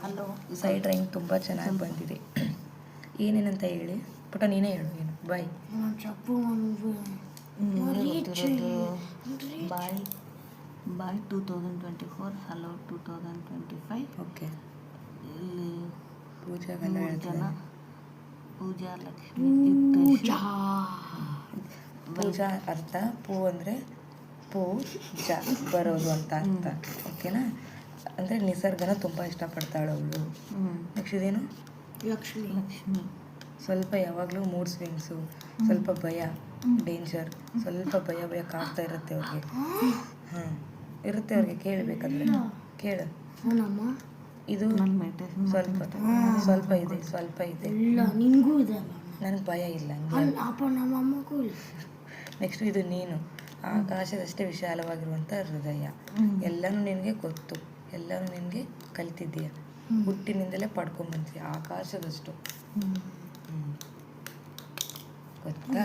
Hello. Side drawing ತುಂಬ ಚೆನ್ನಾಗಿ ಬಂದಿದೆ. ಏನೇನಂತ ಹೇಳಿ ಪುಟ, ನೀನೇ ಹೇಳು. ಏನು ಬಾಯ್ ಬಾಯ್ ಬಾಯ್ 2024, ಹಲೋ 2025. ಓಕೆ. ಇಲ್ಲಿ ಪೂಜಾಗೆಲ್ಲ ಜನ ಹೇಳ್ತಾರೆ. ಪೂಜಾ ಲಕ್ಷ್ಮಿ ಪೂಜಾ ಅರ್ಥ ಪೂ ಅಂದರೆ ಪೂಜಾ ಬರೋದು ಅಂತ ಅರ್ಥ. ಓಕೆನಾ? ಅಂದರೆ ನಿಸರ್ಗನ ತುಂಬ ಇಷ್ಟಪಡ್ತಾಳೆ ಅವಳು. ನೆಕ್ಸ್ಟ್ ಇದೇನು? ಲಕ್ಷ್ಮಿ. ಲಕ್ಷ್ಮಿ ಸ್ವಲ್ಪ ಯಾವಾಗಲೂ ಮೂಡ್ ಸ್ವಿಂಗ್ಸು, ಸ್ವಲ್ಪ ಭಯ, ಡೇಂಜರ್, ಸ್ವಲ್ಪ ಭಯ ಕಾಡ್ತಾ ಇರುತ್ತೆ ಅವ್ರಿಗೆ. ಇರುತ್ತೆ ಅವ್ರಿಗೆ. ಕೇಳಬೇಕಂದ್ರೆ ಕೇಳು. ಇದು ಸ್ವಲ್ಪ ಇದೆ, ಸ್ವಲ್ಪ ಇದೆ. ನಿನಗೂ ಇದೆ. ನನಗೆ ಭಯ ಇಲ್ಲ. ನೆಕ್ಸ್ಟ್ ಇದು ನೀನು ಆಕಾಶದಷ್ಟೇ ವಿಶಾಲವಾಗಿರುವಂಥ ಹೃದಯ. ಎಲ್ಲನೂ ನಿನಗೆ ಗೊತ್ತು, ಎಲ್ಲನೂ ನಿನಗೆ ಕಲಿತಿದ್ದೀಯ, ಹುಟ್ಟಿನಿಂದಲೇ ಪಡ್ಕೊಂಬಂತೀಯ ಆಕಾಶದಷ್ಟು. ಗೊತ್ತಾ?